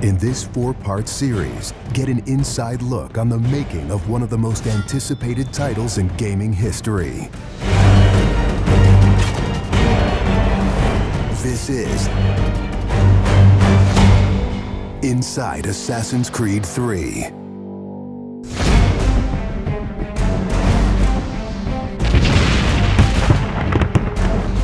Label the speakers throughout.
Speaker 1: In this 4-part series, get an inside look on the making of one of the most anticipated titles in gaming history. This is Inside Assassin's Creed 3.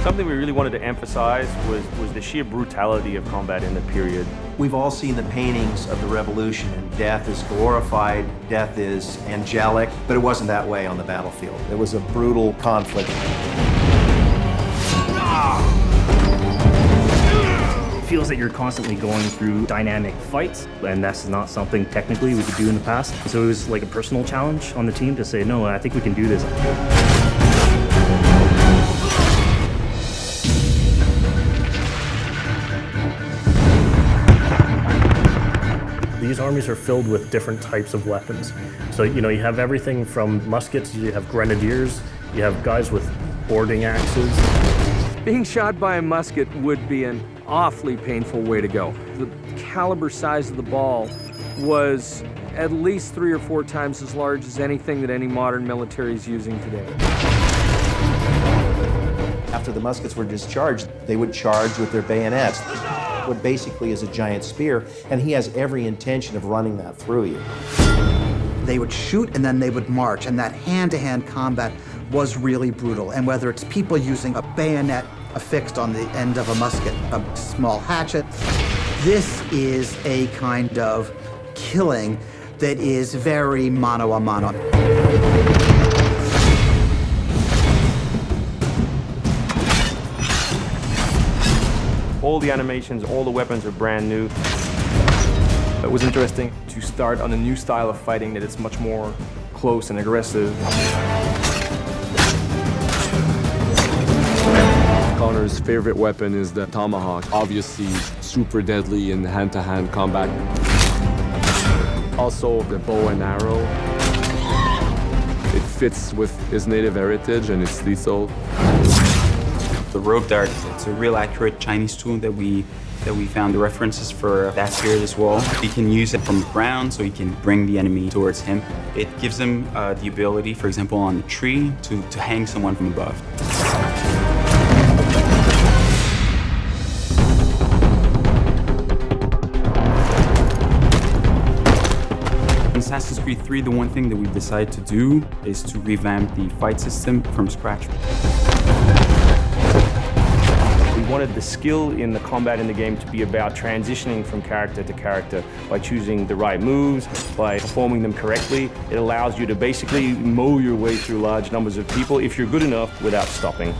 Speaker 2: Something we really wanted to emphasize was the sheer brutality of combat in the period.
Speaker 3: We've all seen the paintings of the Revolution, and death is glorified, death is angelic, but it wasn't that way on the battlefield. It was a brutal conflict.
Speaker 4: It feels that you're constantly going through dynamic fights, and that's not something technically we could do in the past. So it was like a personal challenge on the team to say, no, I think we can do this. These armies are filled with different types of weapons. So, you have everything from muskets, you have grenadiers, you have guys with boarding axes.
Speaker 5: Being shot by a musket would be an awfully painful way to go. The caliber size of the ball was at least 3 or 4 times as large as anything that any modern military is using today.
Speaker 3: After the muskets were discharged, they would charge with their bayonets. What basically is a giant spear, and he has every intention of running that through you.
Speaker 6: They would shoot and then they would march, and that hand-to-hand combat was really brutal. And whether it's people using a bayonet affixed on the end of a musket, a small hatchet, this is a kind of killing that is very mano a mano.
Speaker 2: All the animations, all the weapons are brand new.
Speaker 7: It was interesting to start on a new style of fighting that is much more close and aggressive.
Speaker 8: Connor's favorite weapon is the tomahawk, obviously super deadly in hand-to-hand combat. Also the bow and arrow. It fits with his native heritage and it's lethal.
Speaker 9: The rope dart, it's a real accurate Chinese tool that we found the references for that period as well. He can use it from the ground, so he can bring the enemy towards him. It gives him the ability, for example, on a tree, to hang someone from above. In Assassin's Creed 3, the one thing that we've decided to do is to revamp the fight system from scratch.
Speaker 2: We wanted the skill in the combat in the game to be about transitioning from character to character by choosing the right moves, by performing them correctly. It allows you to basically mow your way through large numbers of people if you're good enough without stopping.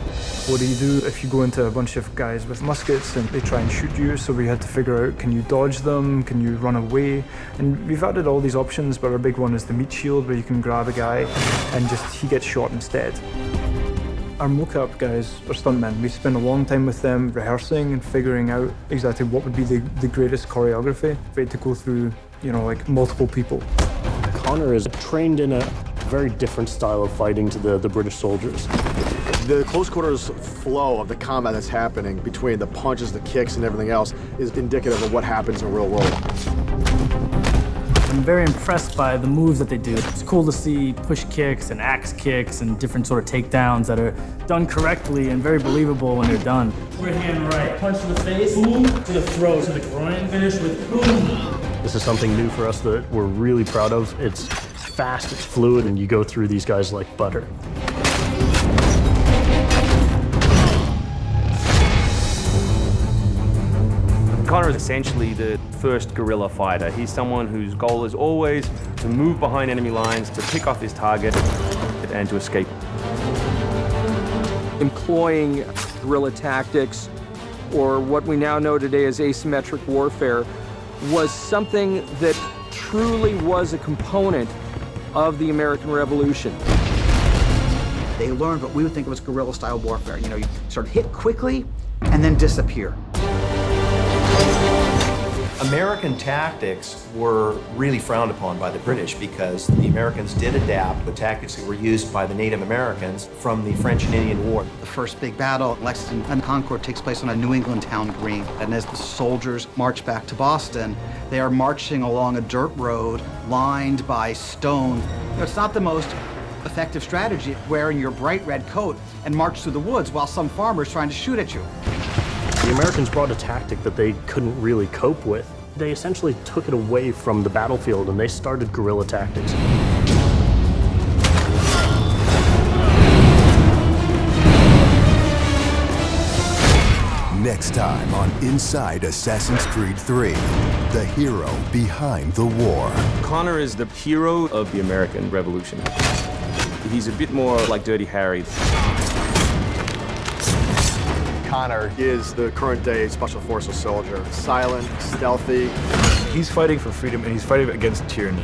Speaker 10: What do you do if you go into a bunch of guys with muskets and they try and shoot you? So we had to figure out, can you dodge them? Can you run away? And we've added all these options, but our big one is the meat shield, where you can grab a guy and he gets shot instead. Our mocap guys are stuntmen. We spend a long time with them rehearsing and figuring out exactly what would be the greatest choreography. We had to go through, like multiple people.
Speaker 4: Connor is trained in a very different style of fighting to the British soldiers.
Speaker 11: The close quarters flow of the combat that's happening between the punches, the kicks, and everything else is indicative of what happens in the real world.
Speaker 12: I'm very impressed by the moves that they do. It's cool to see push kicks and axe kicks and different sort of takedowns that are done correctly and very believable when they're done.
Speaker 13: Right hand right, punch to the face, boom, to the throat, to the groin, finish with boom.
Speaker 4: This is something new for us that we're really proud of. It's fast, it's fluid, and you go through these guys like butter.
Speaker 2: Connor is essentially the first guerrilla fighter. He's someone whose goal is always to move behind enemy lines, to pick off his target, and to escape.
Speaker 5: Employing guerrilla tactics, or what we now know today as asymmetric warfare, was something that truly was a component of the American Revolution.
Speaker 6: They learned what we would think of as guerrilla-style warfare. You sort of hit quickly and then disappear.
Speaker 3: American tactics were really frowned upon by the British because the Americans did adapt the tactics that were used by the Native Americans from the French and Indian War.
Speaker 6: The first big battle, Lexington and Concord, takes place on a New England town green. And as the soldiers march back to Boston, they are marching along a dirt road lined by stone. It's not the most effective strategy, wearing your bright red coat and march through the woods while some farmer's trying to shoot at you.
Speaker 4: The Americans brought a tactic that they couldn't really cope with. They essentially took it away from the battlefield and they started guerrilla tactics.
Speaker 1: Next time on Inside Assassin's Creed 3, the hero behind the war.
Speaker 2: Connor is the hero of the American Revolution. He's a bit more like Dirty Harry.
Speaker 11: Connor is the current day Special Forces soldier. Silent, stealthy.
Speaker 10: He's fighting for freedom and he's fighting against tyranny.